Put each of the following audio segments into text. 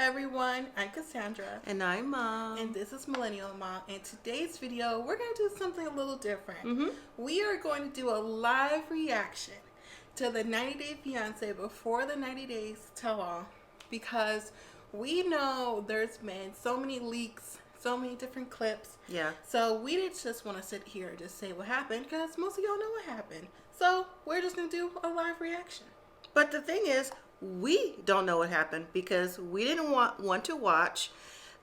everyone, I'm Cassandra. And I'm Mom. And this is Millennial and Mom. In today's video, we're going to do something a little different. We are going to do a live reaction to the 90-day Fiancé before the 90 days tell all. Because we know there's been so many leaks, so many different clips. Yeah. So we didn't just want to sit here and just say what happened because most of y'all know what happened. So we're just going to do a live reaction. But the thing is, we don't know what happened because we didn't want to watch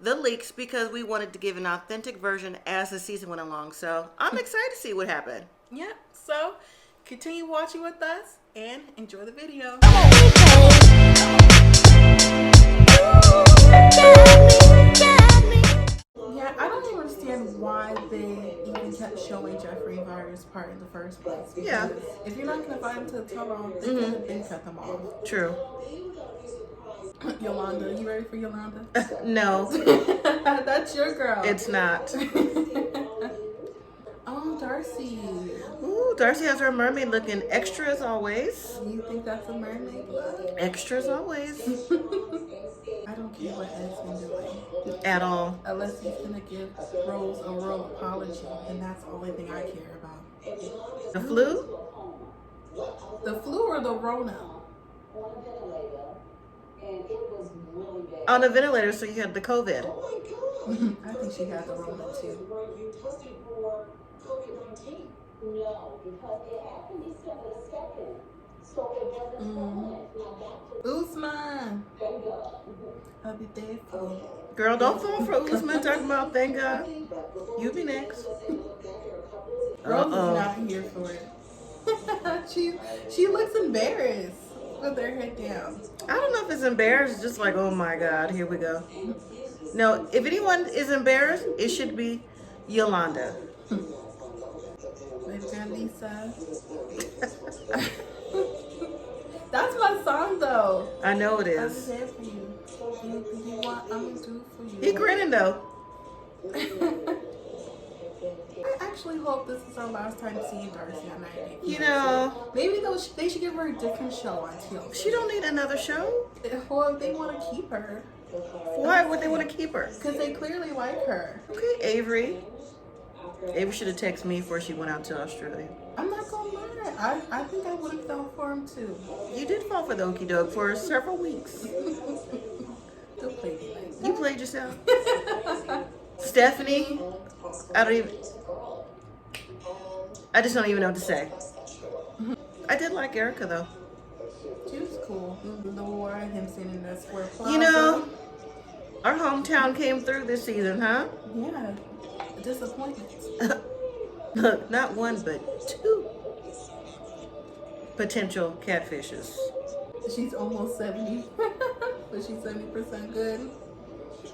the leaks because we wanted to give an authentic version as the season went along. So I'm excited to see what happened. Yeah, so continue watching with us and enjoy the video. Yeah, I don't even understand why they even kept showing Jeffrey and Varya's part in the first place. Yeah. If you're not going to find them to the tell-all, they could have been cut them off. True. Yolanda, you ready for Yolanda? No. That's your girl. It's not. Oh, Darcy. Ooh, Darcy has her mermaid looking extra as always. You think that's a mermaid look? Extra as always. I don't care what Ed's been doing. At all. Unless he's going to give Rose a royal apology, and that's the only thing I care about. The flu? The flu or the Rona? On the ventilator, so you had the COVID. I think she had the Rona too. No, because it happened December 2nd. So it wasn't Usman. I'll be there for you. Girl, don't fall for Usman talking about thank God. You be next. Rose is not here for it. she looks embarrassed with her head down. I don't know if it's embarrassed, just like, oh my God, here we go. No, if anyone is embarrassed, it should be Yolanda. Baby girl Lisa. That's my song though. I know it I'm is. there for you. Anything you want, I'm gonna do for you. He grinning though. I actually hope this is our last time seeing Darcy on 90. You know, maybe they should give her a different show on TLC. she don't need another show. Well, they want to keep her. Why would they want to keep her? Because they clearly like her. Okay, Avery. Avery should have texted me before she went out to Australia. I'm not gonna lie. I think I would have fell for him too. You did fall for the okie doke for several weeks. Don't play me like that. You played yourself. Stephanie, I just don't even know what to say. I did like Erika though. She was cool. The war and him sitting in that square plaza. You know, our hometown came through this season, huh? Yeah. Disappointment. Look, not one, but two potential catfishes. She's almost 70, but she's 70% good.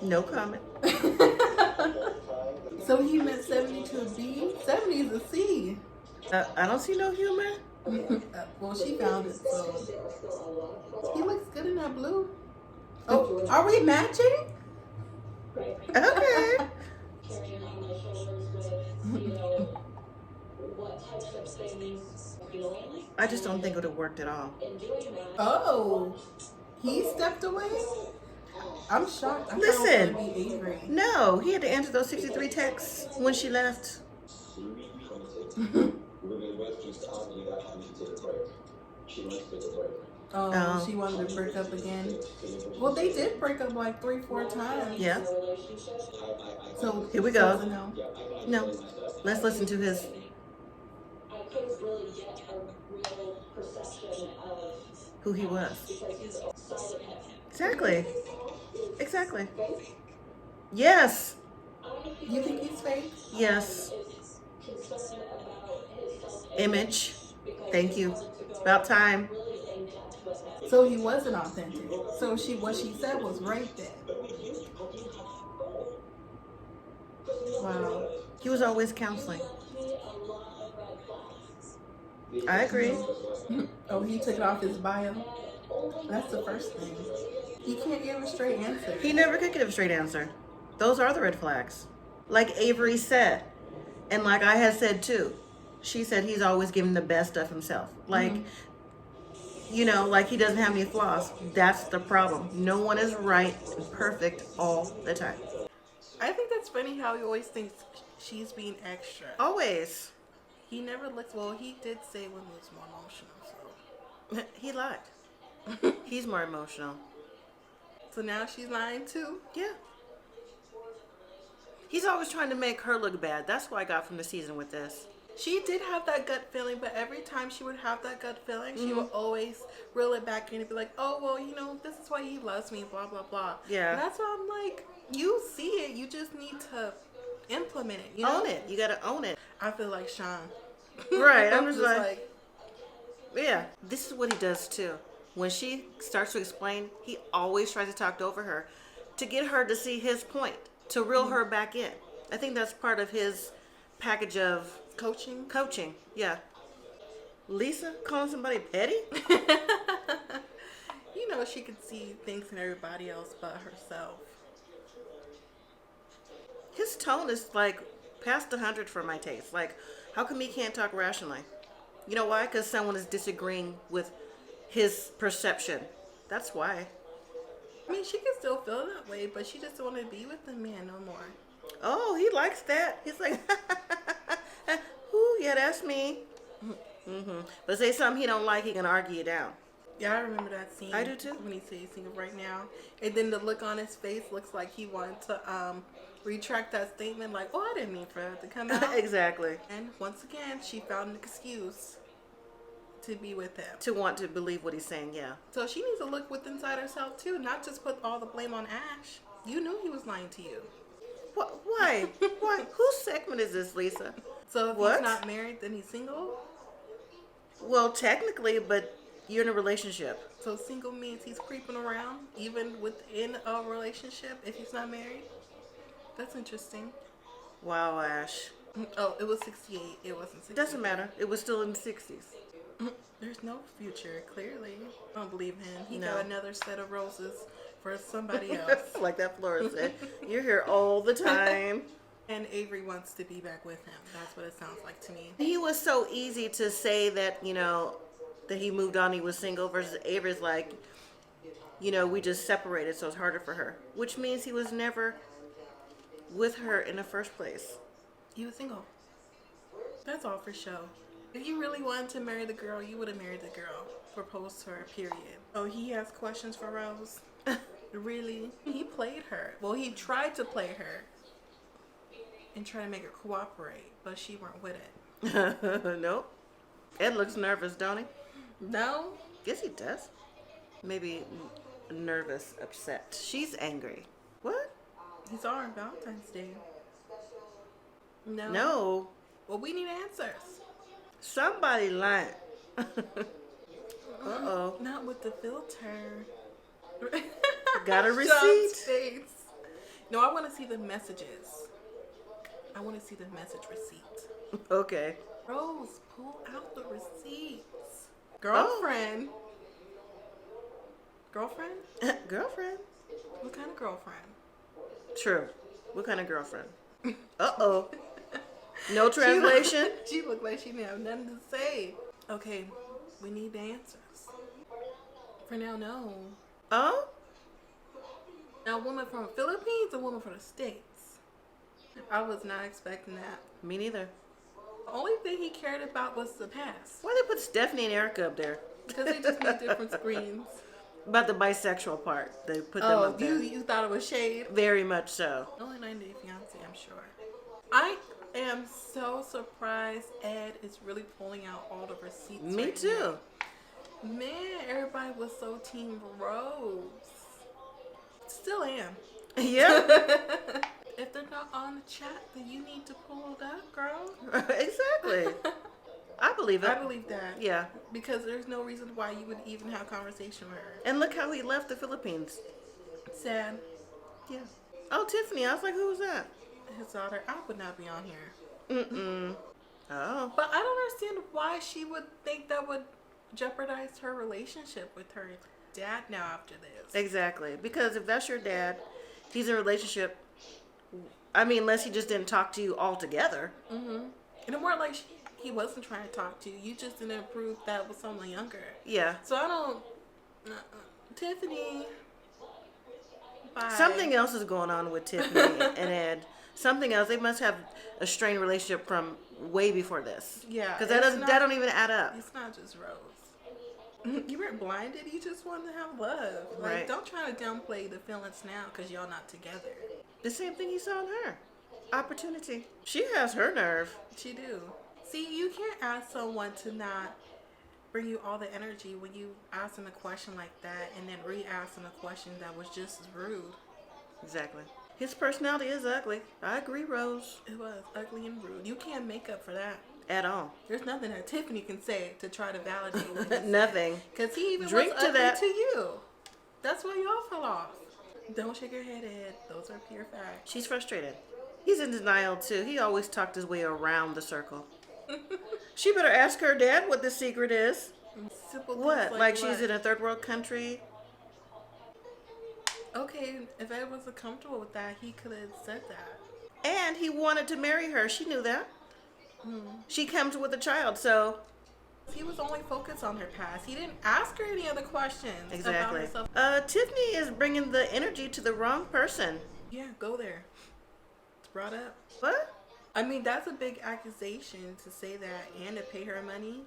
No comment. So he meant 70 to a B? 70 is a C. I don't see no humor. Well, she found it, so. He looks good in that blue. Oh, are we matching? Okay. I just don't think it would have worked at all. Oh, he stepped away? I'm shocked. I thought it Listen, was gonna be Avery. no, he had to answer those 63 texts when she left. Oh, she wanted to break up again. Well, they did break up like 3-4 times. Yeah. So Here we go. so no. No, let's listen to his. Who he was. Exactly. Exactly. Yes. You think he's fake? Yes. Image. Thank you. About time. So he wasn't authentic. So what she said was right then. Wow. He was always counseling. I agree. Oh, he took it off his bio. That's the first thing. He can't give a straight answer. He never could give a straight answer. Those are the red flags. Like Avery said, and like I had said too, she said he's always giving the best of himself. Like You know, like he doesn't have any flaws. That's the problem. No one is right and perfect all the time. I think that's funny how he always thinks she's being extra. Always. He never looks, well, he did say women was more emotional, so. He lied. He's more emotional. So now she's lying too? Yeah. He's always trying to make her look bad. That's what I got from the season with this. She did have that gut feeling, but every time she would have that gut feeling, she would always reel it back in and be like, oh, well, you know, this is why he loves me, blah, blah, blah. Yeah. And that's why I'm like, you see it. You just need to implement it. You know? Own it. You got to own it. I feel like Sean. Right. I'm just like, yeah. This is what he does too. When she starts to explain, he always tries to talk over her to get her to see his point, to reel her back in. I think that's part of his package of coaching. Yeah. Lisa calling somebody petty? You know, she could see things in everybody else but herself. His tone is like past 100 for my taste. Like, how come he can't talk rationally? You know why? Because someone is disagreeing with his perception. That's why. I mean, she can still feel that way, but she just don't want to be with the man no more. Oh, he likes that. He's like, ooh, yeah, that's me. But say something he don't like, he can argue you down. Yeah, I remember that scene. I do too. When he said he's single right now. And then the look on his face looks like he wanted to retract that statement, like, oh, I didn't mean for that to come out. Exactly. And once again, she found an excuse to be with him. To want to believe what he's saying, yeah. So she needs to look within inside herself too, not just put all the blame on Ash. You knew he was lying to you. What? Why? Why? Whose segment is this, Lisa? So if What? he's not married, then he's single? Well, technically, but you're in a relationship. So single means he's creeping around even within a relationship if he's not married? That's interesting. Wow, Ash. Oh, it was 68. It wasn't 68. Doesn't matter. It was still in the 60s. There's no future, clearly. I don't believe him. He No. got another set of roses for somebody else. Like that florist said. You're here all the time. And Avery wants to be back with him. That's what it sounds like to me. He was so easy to say that, you know, that he moved on, he was single, versus Avery's like, you know, we just separated, so it's harder for her. Which means he was never with her in the first place. He was single. That's all for show. If you really wanted to marry the girl, you would have married the girl. Proposed to her, period. Oh, he has questions for Rose? Really? He played her. Well, he tried to play her and try to make her cooperate, but she weren't with it. Nope. Ed looks nervous, don't he? No? Yes, he does. Maybe nervous, upset. She's angry. What? He's on Valentine's Day. No. No. Well, we need answers. Somebody lying. Uh-oh. Not with the filter. Got a Sean's receipt? face. No, I want to see the messages. I want to see the message receipt. Okay. Rose, pull out the receipts. Girlfriend. Girlfriend? Girlfriend. What kind of girlfriend? True. What kind of girlfriend? Uh-oh. No translation? She looked like she didn't have nothing to say. Okay, we need the answers. For now, no. Oh? Now, a woman from the Philippines, a woman from the States. I was not expecting that. Me neither. The only thing he cared about was the past. Why they put Stephanie and Erika up there? Because they just need different screens. About the bisexual part. They put them up there. You thought it was shade? Very much so. Only 90 Day Fiancé, I'm sure. I am so surprised Ed is really pulling out all the receipts. Me right too. now. Man, everybody was so Team Rose. Still am. Yeah. If they're not on the chat, then you need to pull it up, girl. Exactly. I believe it. I believe that. Yeah. Because there's no reason why you would even have conversation with her. And look how he left the Philippines. Sad. Yeah. Oh, Tiffany. I was like, who was that? His daughter, I would not be on here. Mm-mm. Oh. But I don't understand why she would think that would jeopardize her relationship with her dad now after this. Exactly. Because if that's your dad, he's in a relationship. I mean, unless he just didn't talk to you altogether. Mm-hmm. And it weren't like he wasn't trying to talk to you. You just didn't approve that with someone younger. Yeah. So I don't. Tiffany. Bye. Something else is going on with Tiffany and Ed. Something else. They must have a strained relationship from way before this. Yeah. Because that don't even add up. It's not just Rose. You weren't blinded. You just wanted to have love. Like, Right. don't try to downplay the feelings now because y'all not together. The same thing he saw in her. Opportunity. She has her nerve. She do. See, you can't ask someone to not bring you all the energy when you ask them a question like that and then re-ask them a question that was just as rude. Exactly. His personality is ugly. I agree, Rose. It was ugly and rude. You can't make up for that. At all. There's nothing that Tiffany can say to try to validate what he said. Nothing. Because he even Drink was to ugly that. to you. That's why y'all fell off. Don't shake your head, Ed. Those are pure facts. She's frustrated. He's in denial, too. He always talked his way around the circle. She better ask her dad what the secret is. Simple things What? Like she's what? in a third world country? Okay, if Ed wasn't comfortable with that, he could have said that. And he wanted to marry her. She knew that. She comes with a child, so... He was only focused on her past. He didn't ask her any other questions Exactly. about herself. Tiffany is bringing the energy to the wrong person. Yeah, go there. It's brought up. What? I mean, that's a big accusation to say that and to pay her money.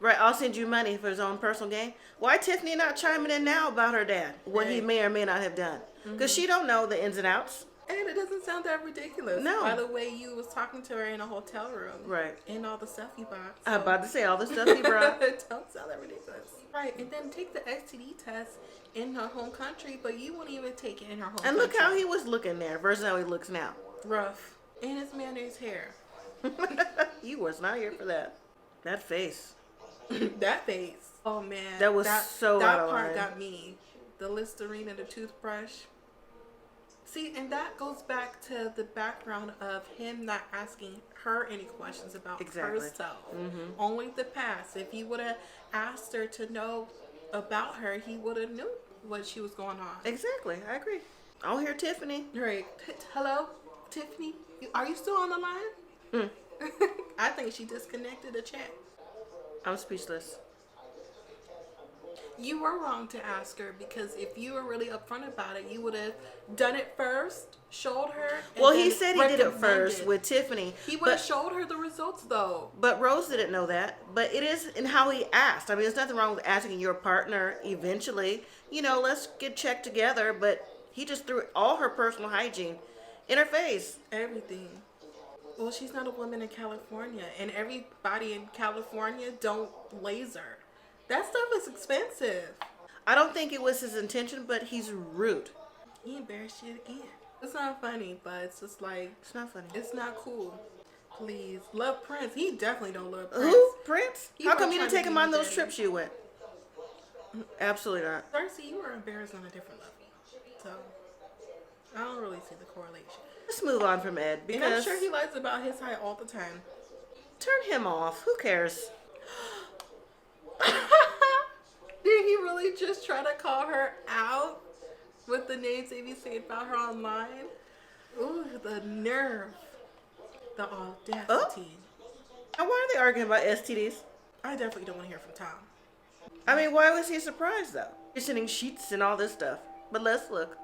Right, I'll send you money for his own personal gain. Why Tiffany not chiming in now about her dad? What he Right. may or may not have done. Because she don't know the ins and outs. And it doesn't sound that ridiculous. No. By the way, you was talking to her in a hotel room. Right. In all the stuff you bought. I'm about to say all the stuff he brought. It don't sound that ridiculous. Right, and then take the STD test in her home country, but you won't even take it in her home country. And look how he was looking there versus how he looks now. Rough. And his mayonnaise hair. You was not here for that. That face. That face. Oh man. That was so that out of part line. got me. The Listerine and the toothbrush. See, and that goes back to the background of him not asking her any questions about Exactly. herself. Only the past. If he would have asked her to know about her, he would have knew what she was going on. Exactly, I agree. I'll hear Tiffany. Right. Hello, Tiffany? Are you still on the line? I think she disconnected the chat. I'm speechless. You were wrong to ask her because if you were really upfront about it, you would have done it first, showed her. And Well, he then said he did it recommended. first with Tiffany. He would have showed her the results though. But Rose didn't know that. But it is in how he asked. I mean, there's nothing wrong with asking your partner eventually, you know, let's get checked together. But he just threw all her personal hygiene in her face. Everything. Well, she's not a woman in California, and everybody in California don't laser. That stuff is expensive. I don't think it was his intention, but he's rude. He embarrassed you again. It's not funny, but it's just like, It's not funny. it's not cool. Please. Love Prince. He definitely don't love Prince. Who? Prince? He How come wasn't you didn't trying take to him be on those daddy. trips you went? Absolutely not. Darcy, you were embarrassed on a different level. So, I don't really see the correlation. Let's move on from Ed And I'm because sure he lies about his height all the time. turn him off. Who cares? Did he really just try to call her out with the names they be saying about her online? Ooh, the nerve. The audacity. Now, why are they arguing about STDs? I definitely don't want to hear from Tom. I mean, why was he surprised though? He's sending sheets and all this stuff. But let's look.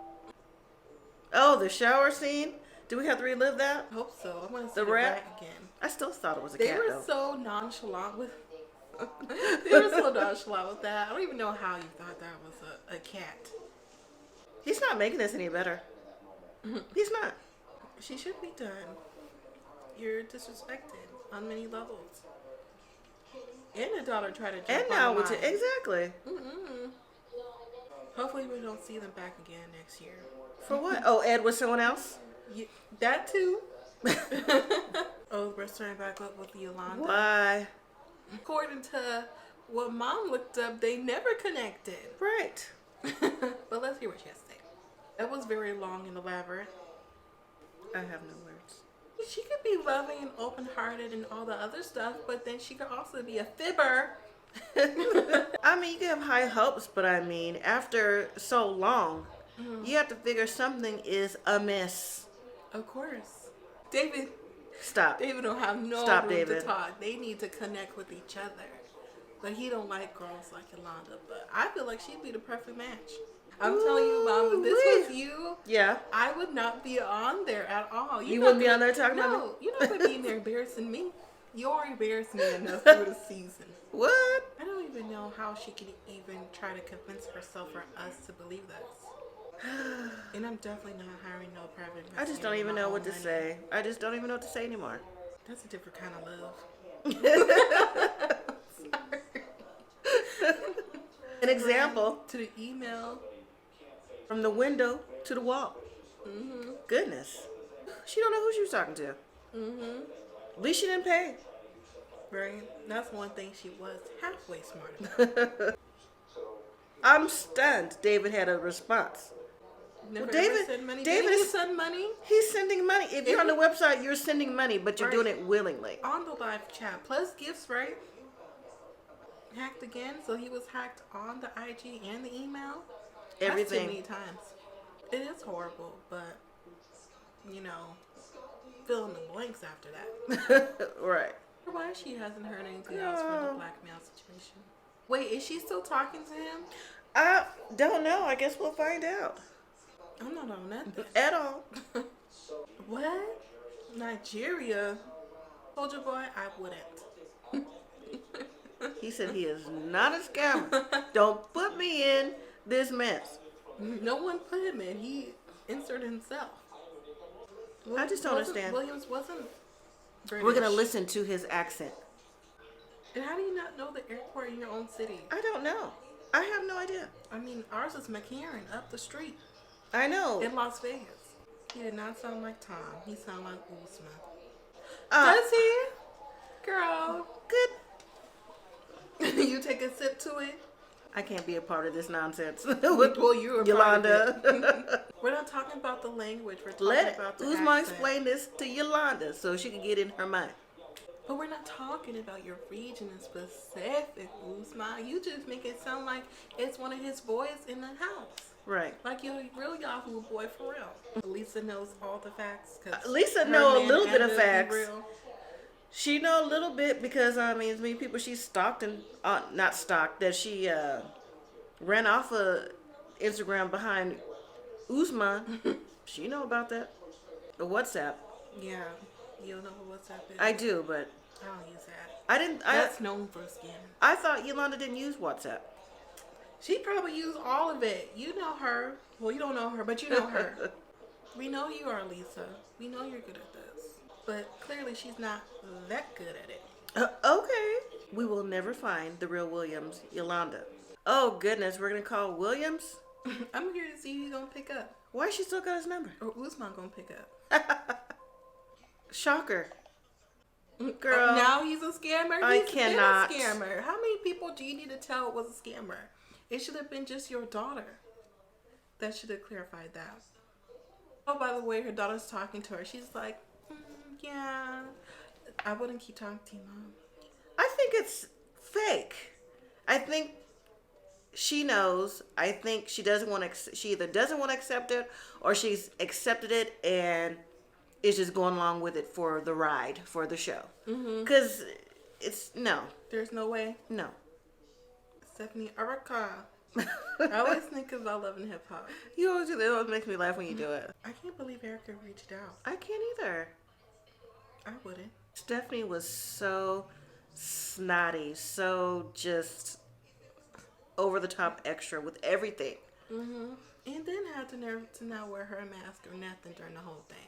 Oh, the shower scene. Do we have to relive that? I hope so. I want to see The the rat? rat again. I still thought it was a They cat were though. so nonchalant with. They were so nonchalant with that. I don't even know how you thought that was a cat. He's not making this any better. He's not. She should be done. You're disrespected on many levels. And the daughter tried to jump And now on with line. it, exactly. Hopefully we don't see them back again next year. For what? Oh, Ed was someone else? That too. Oh, we're starting back up with Yolanda. Why? According to what Mom looked up, they never connected. Right. But let's hear what she has to say. That was very long and elaborate. I have no words. She could be loving and open-hearted and all the other stuff, but then she could also be a fibber. I mean, you can have high hopes, but I mean, after so long, you have to figure something is amiss. Of course. David, Stop. David don't have no Stop, room David. to talk. They need to connect with each other. But he don't like girls like Yolanda. But I feel like she'd be the perfect match. I'm telling you, Mom, if this was you, yeah, I would not be on there at all. You wouldn't be on there talking about me? No, you're not going to be in there embarrassing me. You're embarrassing me enough through the season. What? I don't even know how she can even try to convince herself or us to believe this. And I'm definitely not hiring no private investigator. I just don't even know what to say. I just don't even know what to say anymore. That's a different kind of love. An example. To the email. From the window to the wall. Mm-hmm. Goodness. She don't know who she was talking to. Mm-hmm. At least she didn't pay. Right. That's one thing she was halfway smart about. I'm stunned. David had a response. Never David- ever send money. David Didn't is- you send money? He's sending money. If you're on the website, you're sending money, but you're Right. doing it willingly. On the live chat. Plus gifts, right? Hacked again. So he was hacked on the IG and the email. That's Everything. too many times. It is horrible, but, you know, fill in the blanks after that. Right. Why she hasn't heard anything else from the blackmail situation? Wait, is she still talking to him? I don't know. I guess we'll find out. I'm not on nothing. At all. What? Nigeria? Soldier Boy, I wouldn't. He said he is not a scammer. Don't put me in this mess. No one put him in. He inserted himself. I just don't understand. Williams wasn't British. We're going to listen to his accent. And how do you not know the airport in your own city? I don't know. I have no idea. I mean, ours is McCarran up the street I know. in Las Vegas. He did not sound like Tom. He sounded like Usman. Uh, Does he? Girl. Good. You take a sip to it? I can't be a part of this nonsense. Well, you're a Yolanda. part of it. We're not talking about the language. We're talking Let about the Uzma accent. explain this to Yolanda so she can get in her mind. But we're not talking about your region in specific, Uzma. You just make it sound like it's one of his boys in the house. Right. Like you're a real Yahoo boy for real. Lisa knows all the facts. 'Cause Lisa her know a man little bit ended of up being facts. real. She know a little bit because I mean, as many people she stalked and not stalked that she ran off of Instagram behind Uzma. She know about that. The WhatsApp. Yeah, you don't know what WhatsApp is. I do, but I don't use that. I didn't. That's known for scamming. I thought Yolanda didn't use WhatsApp. She probably used all of it. You know her. Well, you don't know her, but you know her. We know you are, Lisa. We know you're good at this. But clearly she's not that good at it. Okay. We will never find the real Williams, Yolanda. Oh, goodness. We're going to call Williams? I'm here to see who he's going to pick up. Why she still got his number? Or Usman going to pick up. Shocker. Girl. Now he's a scammer? I He's cannot. been a scammer. How many people do you need to tell was a scammer? It should have been just your daughter. That should have clarified that. Oh, by the way, her daughter's talking to her. She's like, yeah, I wouldn't keep talking to you, Mom. I think it's fake. I think she knows. I think she doesn't want to. She either doesn't want to accept it, or she's accepted it and is just going along with it for the ride, for the show. Because it's no, There's no way. no. Stephanie, Erika. I always think about Love and Hip Hop. You always do that. It always makes me laugh when you do it. I can't believe Erika reached out. I can't either. I wouldn't. Stephanie was so snotty, so just over the top extra with everything. And then had the nerve to not wear her mask or nothing during the whole thing.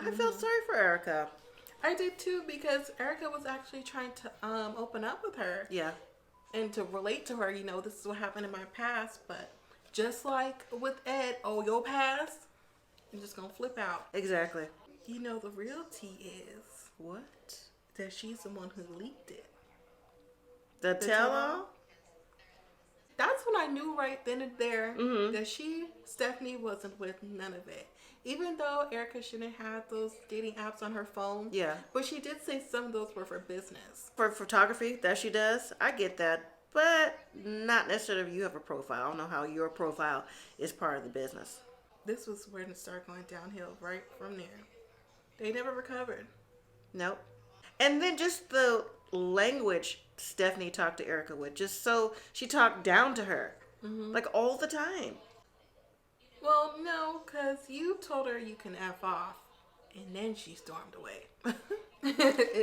I felt sorry for Erika. I did too, because Erika was actually trying to open up with her. Yeah. And to relate to her, you know, this is what happened in my past. But just like with Ed, oh, your past, you're just going to flip out. Exactly. You know, the real tea is What? that she's the one who leaked it. The tell-all? That's when I knew right then and there that Stephanie, wasn't with none of it. Even though Erika shouldn't have those dating apps on her phone. Yeah. But she did say some of those were for business. For photography, that she does. I get that. But not necessarily if you have a profile. I don't know how your profile is part of the business. This was where it started going downhill right from there. They never recovered. Nope. And then just the language Stephanie talked to Erika with, just so she talked down to her, like all the time. Well, no, because you told her you can F off, and then she stormed away.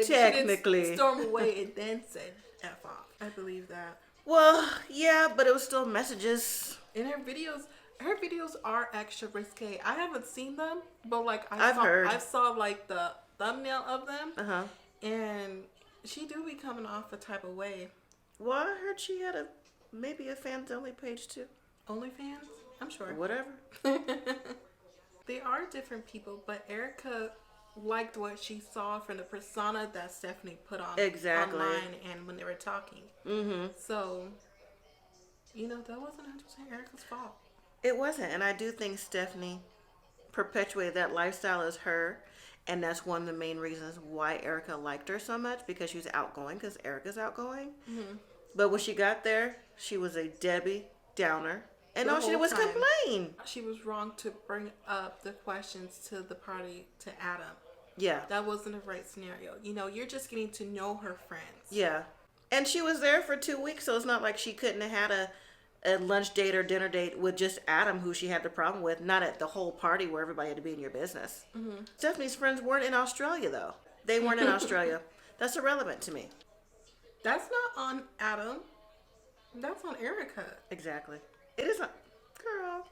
Technically. She didn't storm away and then said F off. I believe that. Well, yeah, but it was still messages. And her videos are extra risque. I haven't seen them, but like I've heard. I saw like the thumbnail of them. Uh-huh. And she do be coming off a type of way. Well, I heard she had maybe a fans only page too. OnlyFans? I'm sure. Whatever. They are different people, but Erika liked what she saw from the persona that Stephanie put on online and when they were talking. Mm-hmm. So, that wasn't 100% Erika's fault. It wasn't, and I do think Stephanie perpetuated that lifestyle as her, and that's one of the main reasons why Erika liked her so much, because she was outgoing, because Erika's outgoing. Mm-hmm. But when she got there, she was a Debbie Downer, and all she did was complain. She was wrong to bring up the questions to the party to Adam. Yeah. That wasn't the right scenario. You're just getting to know her friends. Yeah. And she was there for 2 weeks, so it's not like she couldn't have had a lunch date or dinner date with just Adam, who she had the problem with, not at the whole party where everybody had to be in your business. Mm-hmm. Stephanie's friends weren't in Australia, though. They weren't in Australia. That's irrelevant to me. That's not on Adam. That's on Erika. Exactly. It isn't. Girl,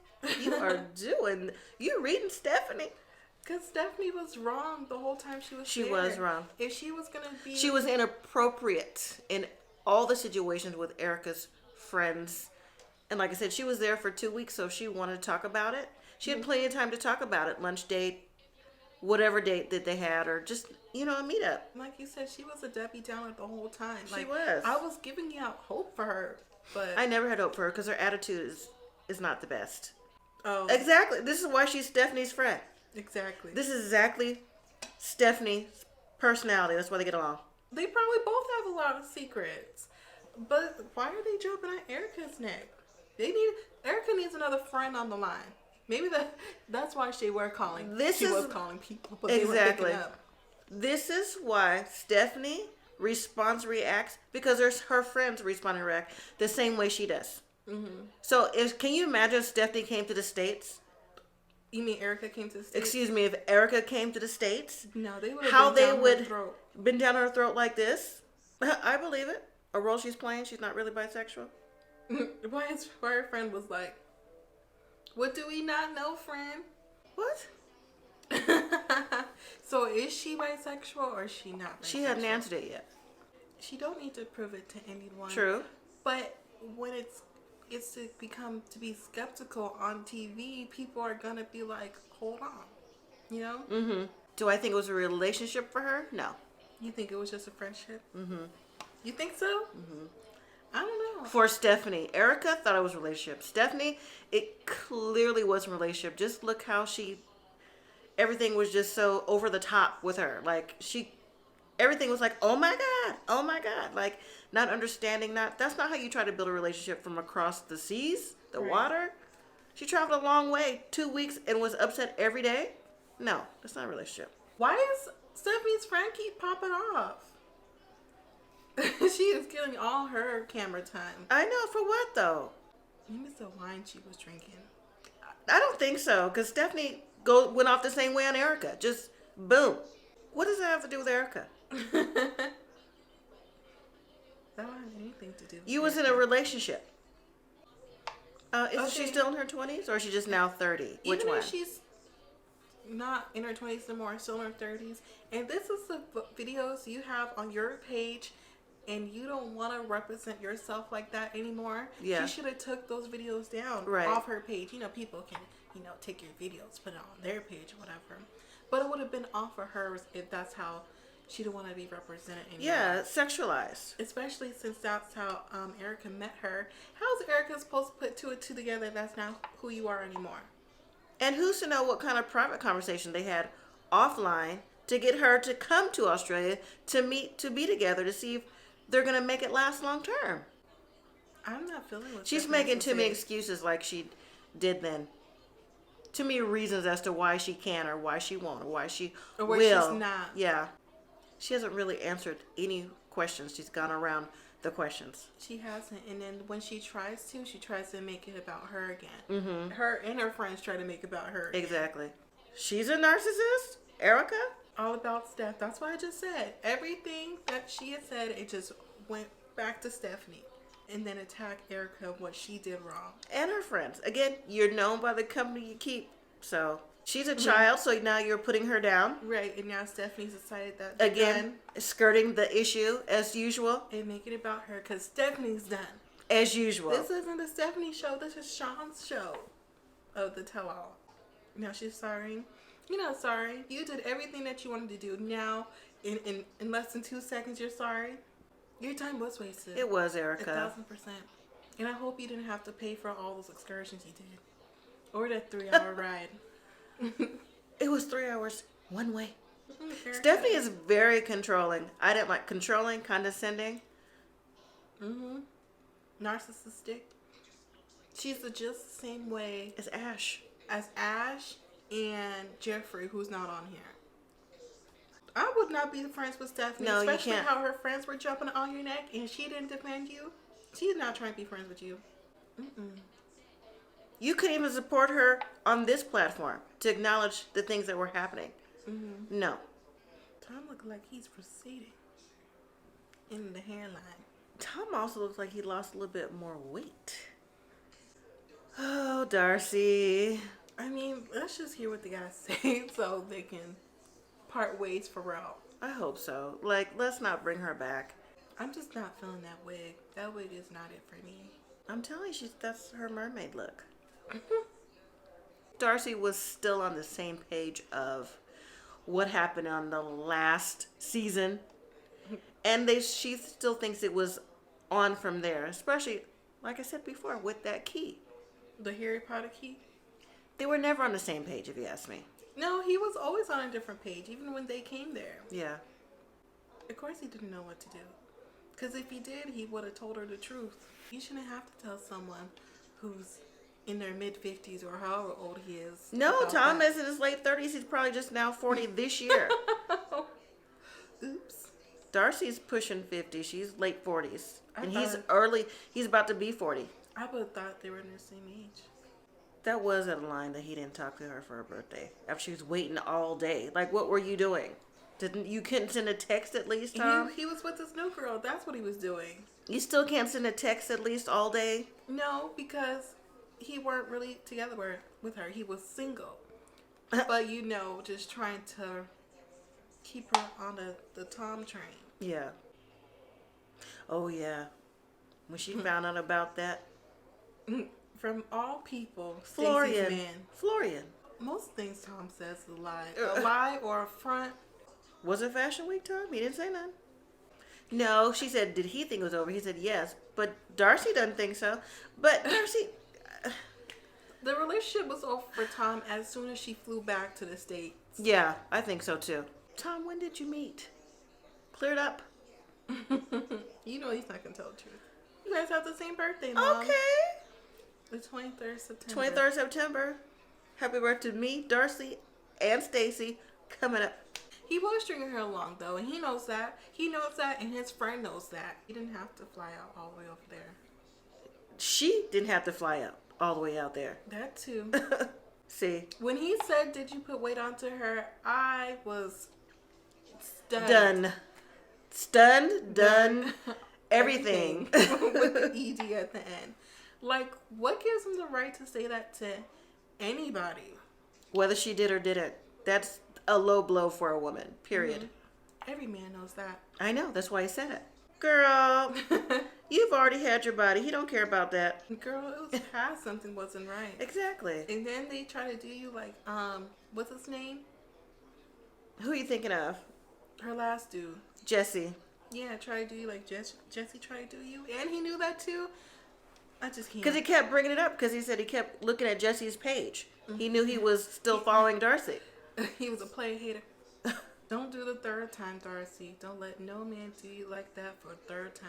you reading Stephanie. Because Stephanie was wrong the whole time she was there. She was wrong. If she was going to be... She was inappropriate in all the situations with Erika's friends. And like I said, she was there for 2 weeks, so if she wanted to talk about it, she had plenty of time to talk about it. Lunch date, whatever date that they had, or just, a meetup. Like you said, she was a Debbie Downer the whole time. She was. I was giving you out hope for her, but... I never had hope for her because her attitude is not the best. Oh. Exactly. This is why she's Stephanie's friend. Exactly. This is exactly Stephanie's personality. That's why they get along. They probably both have a lot of secrets. But why are they jumping on Erika's neck? Erika needs another friend on the line. Maybe that's why she were calling. She was calling people, but exactly. They weren't picking up. This is why Stephanie reacts, because her friends respond and react the same way she does. Mm-hmm. So can you imagine if Stephanie came to the States? You mean Erika came to the States? Excuse me, if Erika came to the States? No, they would have been down her throat like this? I believe it. A role she's playing, she's not really bisexual. Why her friend was like, what do we not know, friend? What? So is she bisexual or is she not bisexual? She hadn't answered it yet. She don't need to prove it to anyone. True. But when it's to be skeptical on TV, people are gonna be like, hold on, Mm-hmm. Do I think it was a relationship for her? No. You think it was just a friendship? Mm-hmm. You think so? Mm-hmm. I don't know. For Stephanie, Erika thought it was a relationship. Stephanie, it clearly wasn't a relationship. Just look how everything was just so over the top with her. Like everything was like, oh my God, like not understanding. That's not how you try to build a relationship from across the seas, the water. She traveled a long way, 2 weeks, and was upset every day. No, that's not a relationship. Why does Stephanie's friend keep popping off? She is getting all her camera time. I know, for what though? Maybe it's the wine she was drinking. I don't think so, because Stephanie went off the same way on Erika. Just boom. What does that have to do with Erika? That don't have anything to do with You was in a relationship. Is she still in her 20s, or is she just now 30? Which Even one? if she's not in her 20s anymore, still in her 30s, and this is the videos you have on your page, and you don't want to represent yourself like that anymore, yeah. She should have took those videos down off her page. People can, take your videos, put it on their page or whatever. But it would have been off of hers if that's how she didn't want to be represented anymore. Yeah, sexualized. Especially since that's how Erika met her. How is Erika supposed to put two and two together? That's not who you are anymore. And who's to know what kind of private conversation they had offline to get her to come to Australia to be together to see if they're going to make it last long term. I'm not feeling what she's making too many excuses like she did then too many reasons as to why she can or why she won't or why she Or why will. she's not. Yeah. She hasn't really answered any questions. She's gone around the questions. She hasn't. And then when she tries to make it about her again. Mm-hmm. Her and her friends try to make it about her again. Exactly. She's a narcissist? Erica? All about Steph. That's what I just said. Everything that she had said, it just went back to Stephanie. And then attack Erika what she did wrong. And her friends. Again, you're known by the company you keep. So she's a child, so now you're putting her down. Right, and now Stephanie's decided that again, skirting the issue as usual. And making it about her because Stephanie's done. As usual. This isn't the Stephanie show. This is Sean's show of the tell-all. Now she's sorry. You're not sorry. You did everything that you wanted to do. Now, in less than 2 seconds, you're sorry. Your time was wasted. It was, Erica. 1,000%. And I hope you didn't have to pay for all those excursions you did. Or that 3-hour ride. It was 3 hours one way. Erica. Stephanie is very controlling. I didn't like controlling, condescending. Mm-hmm. Narcissistic. She's just the same way As Ash. as Ash and Jeffrey, who's not on here. I would not be friends with Stephanie, No, you especially can't. how her friends were jumping on your neck and she didn't defend you. She's not trying to be friends with you. Mm-mm. You couldn't even support her on this platform to acknowledge the things that were happening. Mm-hmm. No. Tom looked like he's proceeding in the hairline. Tom also looks like he lost a little bit more weight. Oh, Darcy. I mean, let's just hear what the guys say so they can part ways for real. I hope so. Like, let's not bring her back. I'm just not feeling that wig. That wig is not it for me. I'm telling you, that's her mermaid look. Darcy was still on the same page of what happened on the last season. And she still thinks it was on from there. Especially, like I said before, with that key. The Harry Potter key? They were never on the same page, if you ask me. No, he was always on a different page, even when they came there. Yeah. Of course he didn't know what to do. Because if he did, he would have told her the truth. You shouldn't have to tell someone who's in their mid-50s or however old he is. No, about Tom that. is in his late 30s. He's probably just now 40 this year. Oops. Darcy's pushing 50. She's late 40s. And he's thought- early. He's about to be 40. I would have thought they were in the same age. That was a line that he didn't talk to her for her birthday. After she was waiting all day. Like, what were you doing? You couldn't send a text at least, Tom? He was with this new girl. That's what he was doing. You still can't send a text at least all day? No, because he weren't really together with her. He was single. But, just trying to keep her on the Tom train. Yeah. Oh, yeah. When she found out about that. From all people, Florian. Stacey's man. Florian. Most things Tom says is a lie. A lie or a front. Was it Fashion Week, Tom? He didn't say none. No, she said, did he think it was over? He said yes. But Darcy doesn't think so. But Darcy... The relationship was over for Tom as soon as she flew back to the States. Yeah, I think so too. Tom, when did you meet? Clear it up. He's not going to tell the truth. You guys have the same birthday, Mom. Okay. The 23rd September. 23rd September. Happy birthday to me, Darcy, and Stacy coming up. He was stringing her along, though, and he knows that. He knows that, and his friend knows that. He didn't have to fly out all the way over there. She didn't have to fly out all the way out there. That, too. See? When he said, did you put weight onto her, I was stunned. Done. Stunned, done, everything. With the ED at the end. Like, what gives him the right to say that to anybody? Whether she did or didn't. That's a low blow for a woman, period. Mm-hmm. Every man knows that. I know, that's why he said it. Girl, you've already had your body. He don't care about that. Girl, it was past something wasn't right. Exactly. And then they try to do you like, what's his name? Who are you thinking of? Her last dude. Jesse. Yeah, try to do you like Jesse tried to do you. And he knew that too. I just can't. Because he kept bringing it up because he said he kept looking at Jesse's page. He knew he was still following Darcy. He was a player hater. Don't do the third time, Darcy. Don't let no man do you like that for a third time.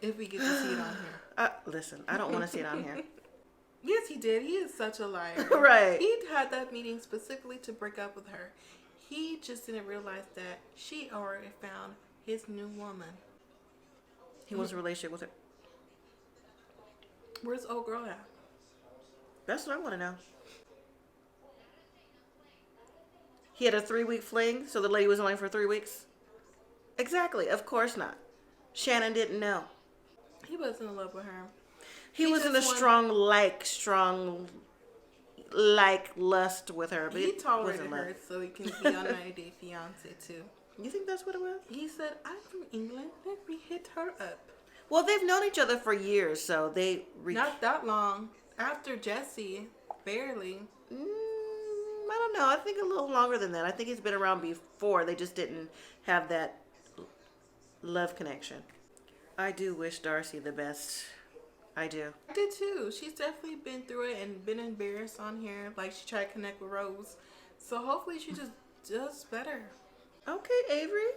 If we get to see it on here. Listen, I don't want to see it on here. Yes, he did. He is such a liar. Right. He had that meeting specifically to break up with her. He just didn't realize that she already found his new woman. He wants a relationship with her. Where's old girl at? That's what I want to know. He had a 3-week fling, so the lady was only for 3 weeks? Exactly. Of course not. Shannon didn't know. He wasn't in love with her. He was in a strong lust with her. But He it tolerated wasn't love. her so he can be on 90 Day Fiancé too. You think that's what it was? He said, I'm from England. Let me hit her up. Well, they've known each other for years, so they... Not that long. After Jesse. Barely. I don't know. I think a little longer than that. I think he's been around before. They just didn't have that love connection. I do wish Darcy the best. I do. I did too. She's definitely been through it and been embarrassed on here. Like she tried to connect with Rose. So hopefully she just does better. Okay, Avery.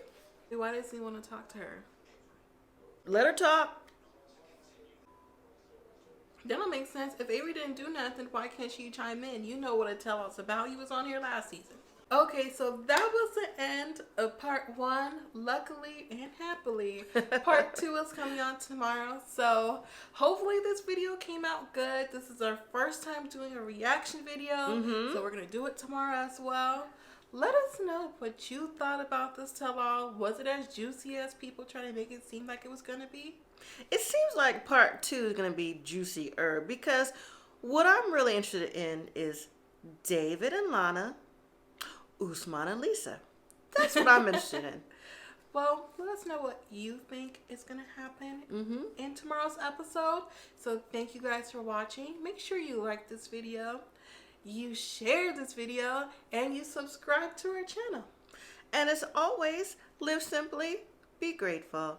Why does he want to talk to her? Let her talk. That don't make sense. If Avery didn't do nothing, why can't she chime in? You know what to tell us about. He was on here last season. Okay, so that was the end of part 1. Luckily and happily, part 2 is coming on tomorrow. So hopefully this video came out good. This is our first time doing a reaction video. So we're going to do it tomorrow as well. Let us know what you thought about this tell-all. Was it as juicy as people try to make it seem like it was going to be? It seems like part 2 is going to be juicier because what I'm really interested in is David and Lana, Usman and Lisa. That's what I'm interested in. Well, let us know what you think is going to happen in tomorrow's episode. So thank you guys for watching. Make sure you like this video, you share this video, and you subscribe to our channel. And as always, live simply, be grateful.